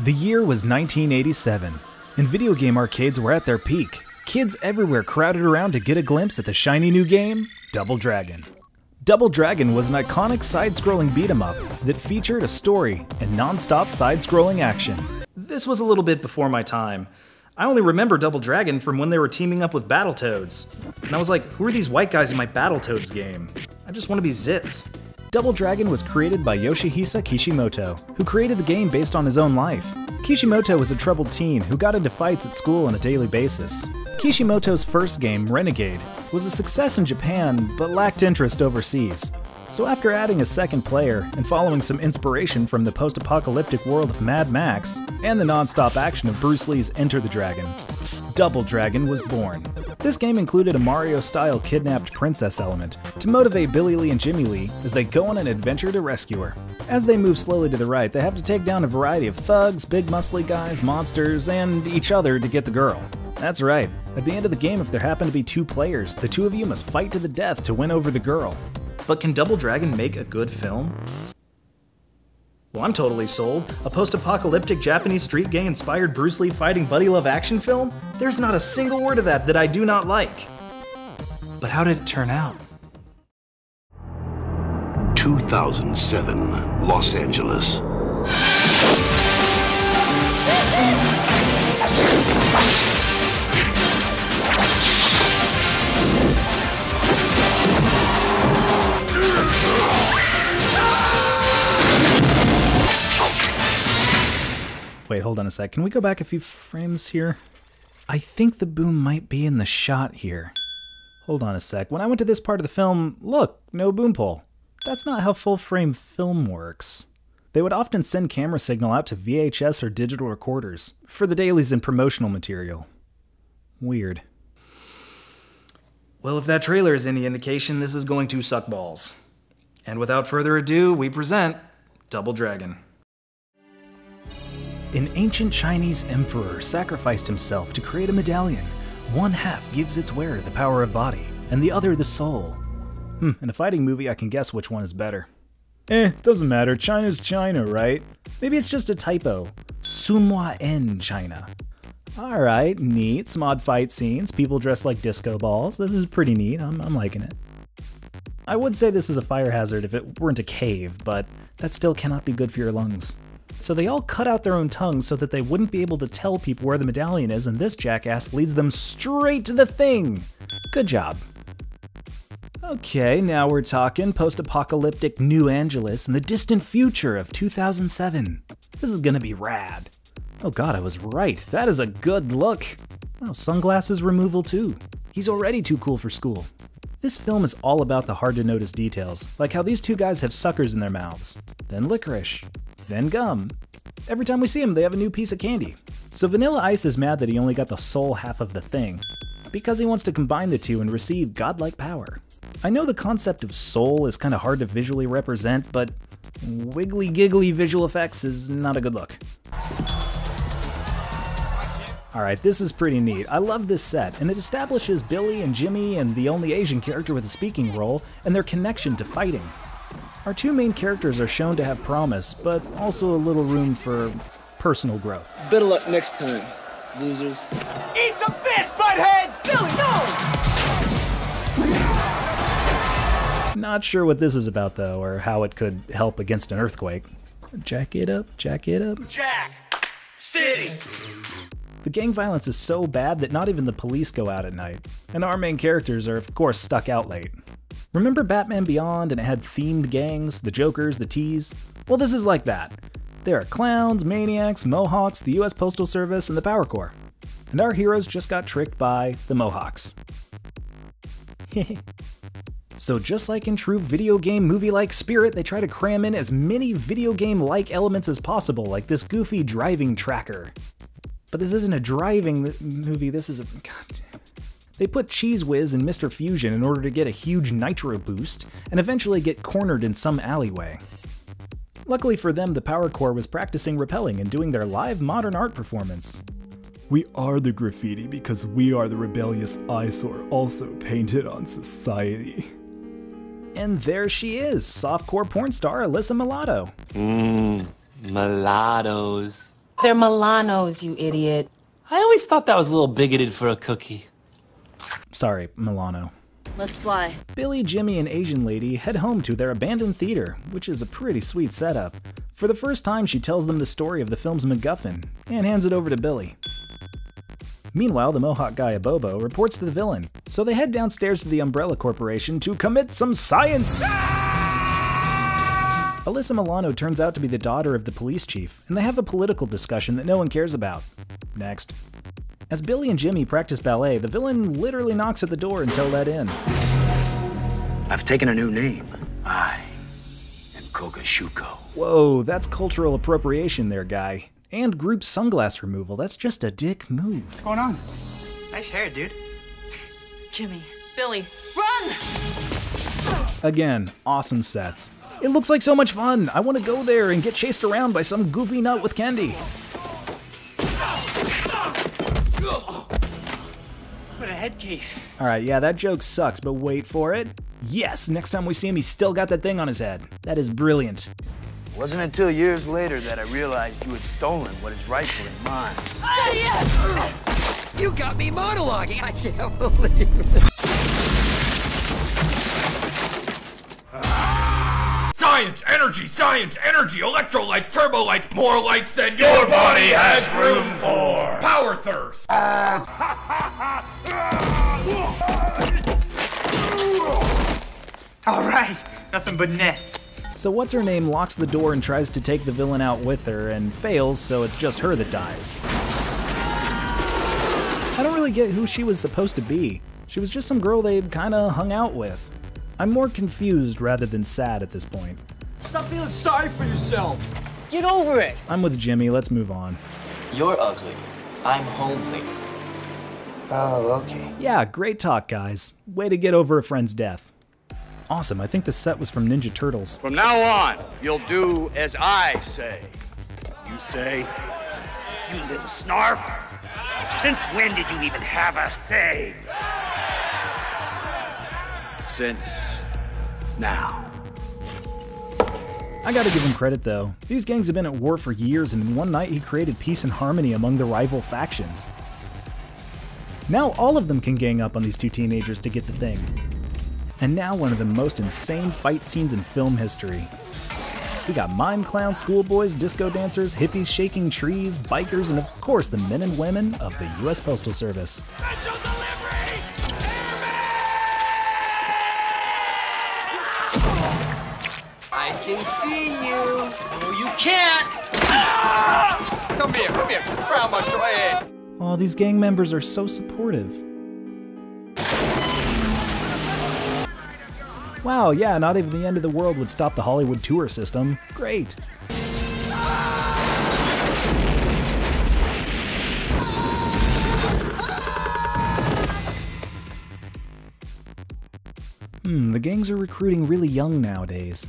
The year was 1987, and video game arcades were at their peak. Kids everywhere crowded around to get a glimpse at the shiny new game, Double Dragon. Double Dragon was an iconic side-scrolling beat-em-up that featured a story and non-stop side-scrolling action. This was a little bit before my time. I only remember Double Dragon from when they were teaming up with Battletoads. And I was like, who are these white guys in my Battletoads game? I just want to be Zitz. Double Dragon was created by Yoshihisa Kishimoto, who created the game based on his own life. Kishimoto was a troubled teen who got into fights at school on a daily basis. Kishimoto's first game, Renegade, was a success in Japan, but lacked interest overseas. So after adding a second player, and following some inspiration from the post-apocalyptic world of Mad Max, and the non-stop action of Bruce Lee's Enter the Dragon, Double Dragon was born. This game included a Mario-style kidnapped princess element to motivate Billy Lee and Jimmy Lee as they go on an adventure to rescue her. As they move slowly to the right, they have to take down a variety of thugs, big muscly guys, monsters, and each other to get the girl. That's right, at the end of the game, if there happen to be two players, the two of you must fight to the death to win over the girl. But can Double Dragon make a good film? Well, I'm totally sold. A post-apocalyptic Japanese street gang-inspired Bruce Lee fighting buddy love action film? There's not a single word of that I do not like. But how did it turn out? 2007, Los Angeles. Wait, hold on a sec. Can we go back a few frames here? I think the boom might be in the shot here. Hold on a sec. When I went to this part of the film, look, no boom pole. That's not how full-frame film works. They would often send camera signal out to VHS or digital recorders for the dailies and promotional material. Weird. Well, if that trailer is any indication, this is going to suck balls. And without further ado, we present Double Dragon. An ancient Chinese emperor sacrificed himself to create a medallion. One half gives its wearer the power of body, and the other the soul. In a fighting movie, I can guess which one is better. Doesn't matter. China's China, right? Maybe it's just a typo. Sunhua en China. Alright, neat. Some odd fight scenes. People dressed like disco balls. This is pretty neat. I'm liking it. I would say this is a fire hazard if it weren't a cave, but that still cannot be good for your lungs. So they all cut out their own tongues so that they wouldn't be able to tell people where the medallion is, and this jackass leads them straight to the thing. Good job. Okay, now we're talking post-apocalyptic New Angeles in the distant future of 2007. This is gonna be rad. Oh god, I was right. That is a good look. Oh, sunglasses removal too. He's already too cool for school. This film is all about the hard-to-notice details, like how these two guys have suckers in their mouths, then licorice, then gum. Every time we see him, they have a new piece of candy. So Vanilla Ice is mad that he only got the soul half of the thing, because he wants to combine the two and receive godlike power. I know the concept of soul is kind of hard to visually represent, but wiggly giggly visual effects is not a good look. Alright, this is pretty neat. I love this set, and it establishes Billy and Jimmy and the only Asian character with a speaking role, and their connection to fighting. Our two main characters are shown to have promise, but also a little room for personal growth. Better luck next time, losers. Eat some fish, buttheads! Billy, no! Not sure what this is about, though, or how it could help against an earthquake. Jack it up, jack it up. Jack! City! The gang violence is so bad that not even the police go out at night, and our main characters are of course stuck out late. Remember Batman Beyond and it had themed gangs, the Jokers, the T's? Well, this is like that. There are clowns, maniacs, Mohawks, the US Postal Service, and the Power Corps. And our heroes just got tricked by the Mohawks. So just like in true video game movie-like spirit, they try to cram in as many video game-like elements as possible, like this goofy driving tracker. But this isn't a driving movie, this is a... God. They put Cheese Whiz in Mr. Fusion in order to get a huge nitro boost, and eventually get cornered in some alleyway. Luckily for them, the Power Corps was practicing rappelling and doing their live modern art performance. We are the graffiti because we are the rebellious eyesore also painted on society. And there she is, softcore porn star Alyssa Mulatto. Mulattoes. They're Milanos, you idiot. I always thought that was a little bigoted for a cookie. Sorry, Milano. Let's fly. Billy, Jimmy, and Asian Lady head home to their abandoned theater, which is a pretty sweet setup. For the first time, she tells them the story of the film's MacGuffin, and hands it over to Billy. Meanwhile, the Mohawk guy Abobo reports to the villain, so they head downstairs to the Umbrella Corporation to commit some science! Alyssa Milano turns out to be the daughter of the police chief, and they have a political discussion that no one cares about. Next. As Billy and Jimmy practice ballet, the villain literally knocks at the door until let in. I've taken a new name. I am Kogashuko. Whoa, that's cultural appropriation there, guy. And group sunglass removal, that's just a dick move. What's going on? Nice hair, dude. Jimmy. Billy. Run! Again, awesome sets. It looks like so much fun! I want to go there and get chased around by some goofy nut with candy. What a head case. Alright, yeah, that joke sucks, but wait for it. Yes! Next time we see him, he's still got that thing on his head. That is brilliant. It wasn't until years later that I realized you had stolen what is rightfully mine. You got me monologuing. I can't believe it. Science, energy, electrolytes, turbo lights, more lights than your body has room for. Power thirst. All right, nothing but net. So what's-her-name locks the door and tries to take the villain out with her, and fails, so it's just her that dies. I don't really get who she was supposed to be. She was just some girl they kinda hung out with. I'm more confused rather than sad at this point. Stop feeling sorry for yourself. Get over it. I'm with Jimmy, let's move on. You're ugly. I'm homely. Oh, okay. Yeah, great talk, guys. Way to get over a friend's death. Awesome, I think the set was from Ninja Turtles. From now on, you'll do as I say. You say, you little snarf? Since when did you even have a say? Since now. I gotta give him credit though. These gangs have been at war for years, and in one night he created peace and harmony among the rival factions. Now all of them can gang up on these two teenagers to get the thing. And now one of the most insane fight scenes in film history. We got mime clowns, schoolboys, disco dancers, hippies shaking trees, bikers, and of course the men and women of the US Postal Service. Special delivery! I can see you. No, you can't. Ah! Come here, grab my head. Aw, these gang members are so supportive. Wow, yeah, not even the end of the world would stop the Hollywood tour system. Great. The gangs are recruiting really young nowadays.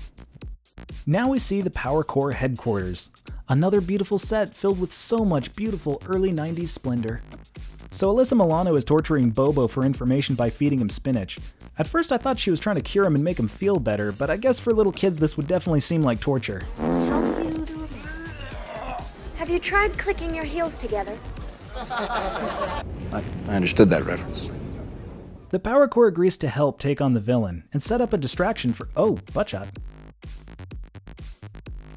Now we see the Power Corps headquarters. Another beautiful set filled with so much beautiful early 90s splendor. So Alyssa Milano is torturing Bobo for information by feeding him spinach. At first I thought she was trying to cure him and make him feel better, but I guess for little kids this would definitely seem like torture. Have you tried clicking your heels together? I understood that reference. The Power Corps agrees to help take on the villain and set up a distraction for— oh, buttshot.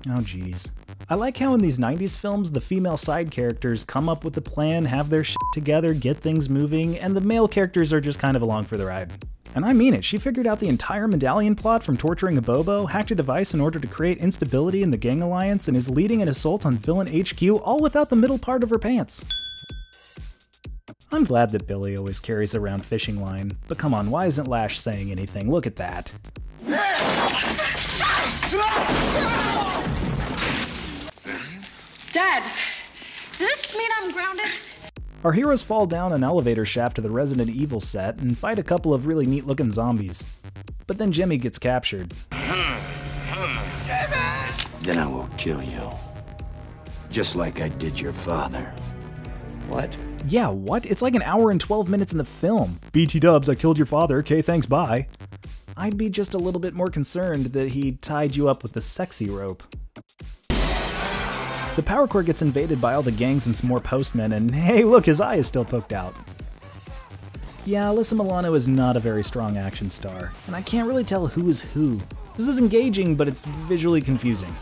Oh geez. I like how in these 90s films the female side characters come up with a plan, have their shit together, get things moving, and the male characters are just kind of along for the ride. And I mean it, she figured out the entire medallion plot from torturing a Bobo, hacked a device in order to create instability in the gang alliance, and is leading an assault on villain HQ all without the middle part of her pants. I'm glad that Billy always carries around fishing line, but come on, why isn't Lash saying anything? Look at that. Dad, does this mean I'm grounded? Our heroes fall down an elevator shaft to the Resident Evil set and fight a couple of really neat looking zombies. But then Jimmy gets captured. Then I will kill you. Just like I did your father. What? Yeah, what? It's like an hour and 12 minutes in the film. BT dubs, I killed your father, okay, thanks, bye. I'd be just a little bit more concerned that he tied you up with the sexy rope. The power core gets invaded by all the gangs and some more postmen, and hey look, his eye is still poked out. Yeah, Alyssa Milano is not a very strong action star, and I can't really tell who is who. This is engaging, but it's visually confusing.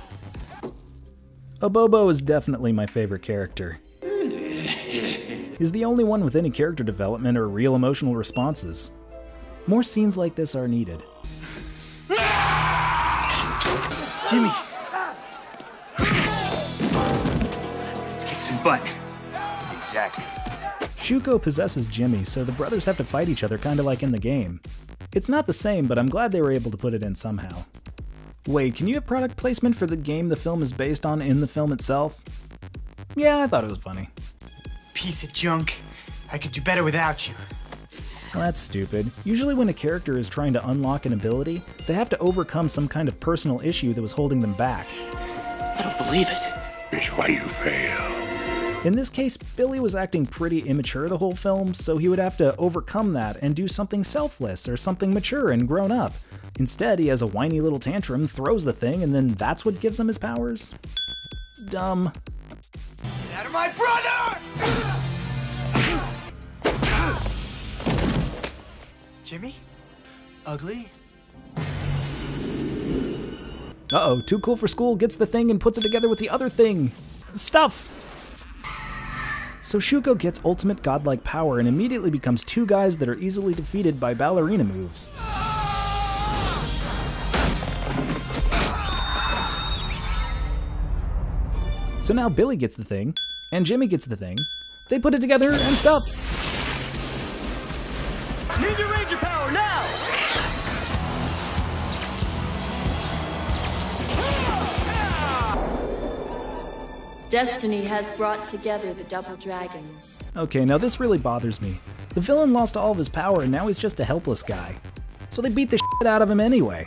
Abobo is definitely my favorite character. He's the only one with any character development or real emotional responses. More scenes like this are needed. Jimmy! Let's kick some butt. Exactly. Shuko possesses Jimmy, so the brothers have to fight each other kinda like in the game. It's not the same, but I'm glad they were able to put it in somehow. Wait, can you have product placement for the game the film is based on in the film itself? Yeah, I thought it was funny. Piece of junk. I could do better without you. Well, that's stupid. Usually when a character is trying to unlock an ability, they have to overcome some kind of personal issue that was holding them back. I don't believe it. It's why you fail. In this case, Billy was acting pretty immature the whole film, so he would have to overcome that and do something selfless or something mature and grown up. Instead, he has a whiny little tantrum, throws the thing, and then that's what gives him his powers? Dumb. Get out of my brother! Jimmy? Ugly? Uh-oh, Too Cool for School gets the thing and puts it together with the other thing. Stuff! So Shuko gets ultimate godlike power and immediately becomes two guys that are easily defeated by ballerina moves. So now Billy gets the thing, and Jimmy gets the thing. They put it together and stuff. Ninja Ranger power now! Destiny has brought together the double dragons. Okay, now this really bothers me. The villain lost all of his power and now he's just a helpless guy. So they beat the shit out of him anyway.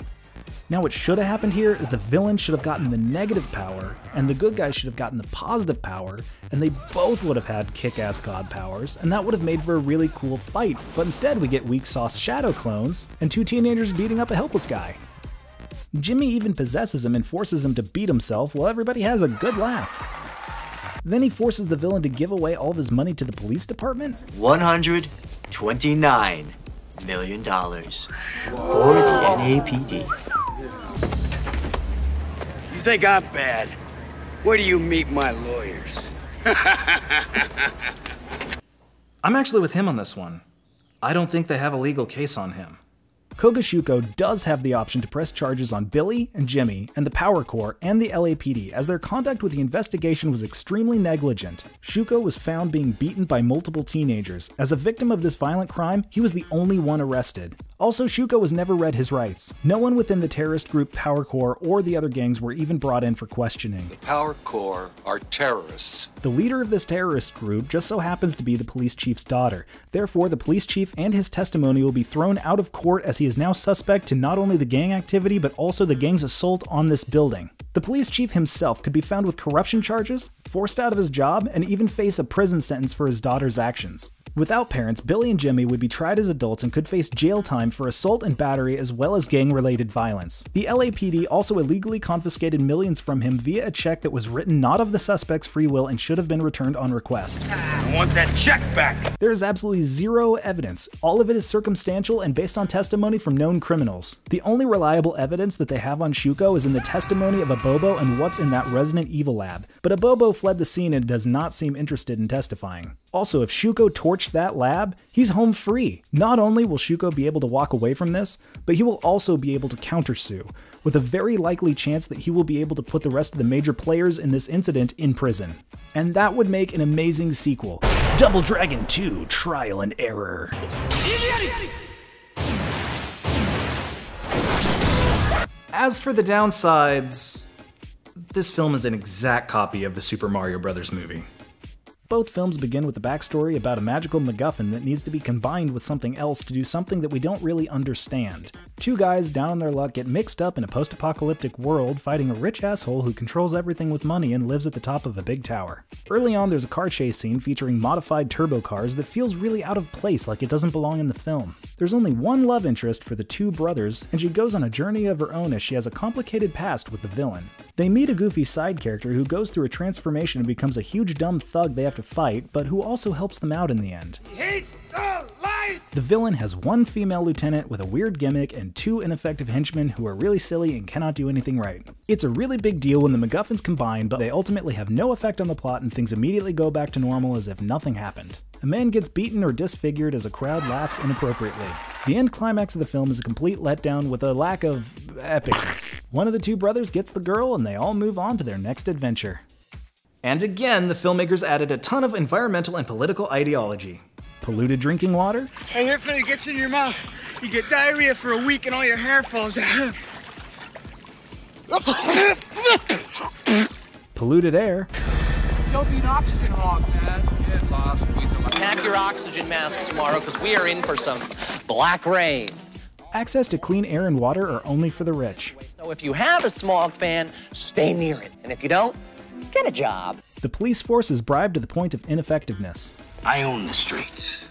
Now what should have happened here is the villain should have gotten the negative power, and the good guy should have gotten the positive power, and they both would have had kick-ass god powers, and that would have made for a really cool fight. But instead we get weak sauce shadow clones, and two teenagers beating up a helpless guy. Jimmy even possesses him and forces him to beat himself while everybody has a good laugh. Then he forces the villain to give away all of his money to the police department? $129 million for the NAPD. You think I'm bad? Where do you meet my lawyers? I'm actually with him on this one. I don't think they have a legal case on him. Koga Shuko does have the option to press charges on Billy and Jimmy and the Power Corps and the LAPD, as their conduct with the investigation was extremely negligent. Shuko was found being beaten by multiple teenagers. As a victim of this violent crime, he was the only one arrested. Also, Shuko was never read his rights. No one within the terrorist group Power Corps or the other gangs were even brought in for questioning. The Power Corps are terrorists. The leader of this terrorist group just so happens to be the police chief's daughter. Therefore, the police chief and his testimony will be thrown out of court, as he is now suspect to not only the gang activity but also the gang's assault on this building. The police chief himself could be found with corruption charges, forced out of his job, and even face a prison sentence for his daughter's actions. Without parents, Billy and Jimmy would be tried as adults and could face jail time for assault and battery as well as gang-related violence. The LAPD also illegally confiscated millions from him via a check that was written not of the suspect's free will and should have been returned on request. I want that check back! There is absolutely zero evidence. All of it is circumstantial and based on testimony from known criminals. The only reliable evidence that they have on Shuko is in the testimony of Abobo and what's in that Resident Evil lab, but Abobo fled the scene and does not seem interested in testifying. Also, if Shuko torched that lab, he's home free. Not only will Shuko be able to walk away from this, but he will also be able to countersue, with a very likely chance that he will be able to put the rest of the major players in this incident in prison. And that would make an amazing sequel. Double Dragon 2: Trial and Error. As for the downsides, this film is an exact copy of the Super Mario Bros. Movie. Both films begin with a backstory about a magical MacGuffin that needs to be combined with something else to do something that we don't really understand. Two guys down on their luck get mixed up in a post-apocalyptic world fighting a rich asshole who controls everything with money and lives at the top of a big tower. Early on, there's a car chase scene featuring modified turbo cars that feels really out of place, like it doesn't belong in the film. There's only one love interest for the two brothers, and she goes on a journey of her own as she has a complicated past with the villain. They meet a goofy side character who goes through a transformation and becomes a huge dumb thug they have to fight, but who also helps them out in the end. He hates the lights! The villain has one female lieutenant with a weird gimmick and two ineffective henchmen who are really silly and cannot do anything right. It's a really big deal when the MacGuffins combine, but they ultimately have no effect on the plot and things immediately go back to normal as if nothing happened. A man gets beaten or disfigured as a crowd laughs inappropriately. The end climax of the film is a complete letdown with a lack of epicness. One of the two brothers gets the girl and they all move on to their next adventure. And again, the filmmakers added a ton of environmental and political ideology. Polluted drinking water? And if it gets in your mouth, you get diarrhea for a week and all your hair falls out. Polluted air? Don't need oxygen wrong, man. Get lost, Weasel. Pack your oxygen mask tomorrow, because we are in for some black rain. Access to clean air and water are only for the rich. So if you have a smog fan, stay near it. And if you don't, get a job. The police force is bribed to the point of ineffectiveness. I own the streets.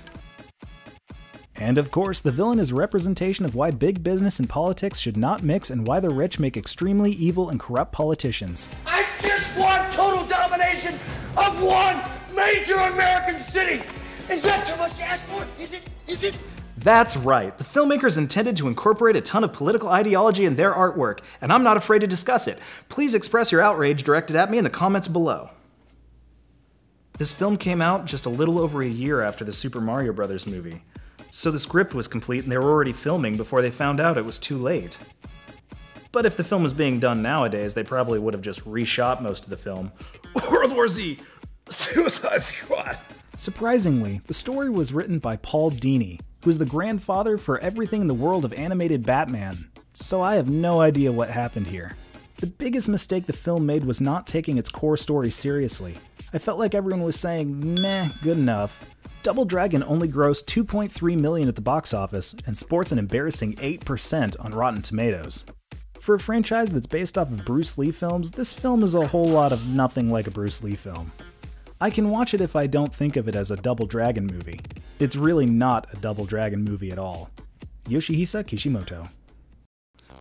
And of course, the villain is a representation of why big business and politics should not mix and why the rich make extremely evil and corrupt politicians. I just want total domination of one major American city! Is that too much to ask for? Is it? That's right, the filmmakers intended to incorporate a ton of political ideology in their artwork, and I'm not afraid to discuss it. Please express your outrage directed at me in the comments below. This film came out just a little over a year after the Super Mario Bros. Movie, so the script was complete and they were already filming before they found out it was too late. But if the film was being done nowadays, they probably would have just reshot most of the film. World War Z, Suicide Squad. Surprisingly, the story was written by Paul Dini, who is the grandfather for everything in the world of animated Batman, so I have no idea what happened here. The biggest mistake the film made was not taking its core story seriously. I felt like everyone was saying, meh, good enough. Double Dragon only grossed $2.3 million at the box office and sports an embarrassing 8% on Rotten Tomatoes. For a franchise that's based off of Bruce Lee films, this film is a whole lot of nothing like a Bruce Lee film. I can watch it if I don't think of it as a Double Dragon movie. It's really not a Double Dragon movie at all. Yoshihisa Kishimoto.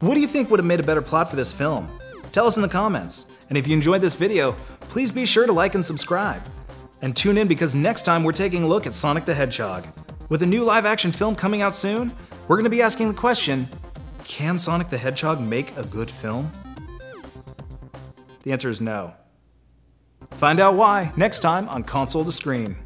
What do you think would have made a better plot for this film? Tell us in the comments. And if you enjoyed this video, please be sure to like and subscribe. And tune in because next time we're taking a look at Sonic the Hedgehog. With a new live-action film coming out soon, we're going to be asking the question, can Sonic the Hedgehog make a good film? The answer is no. Find out why next time on Console to Screen.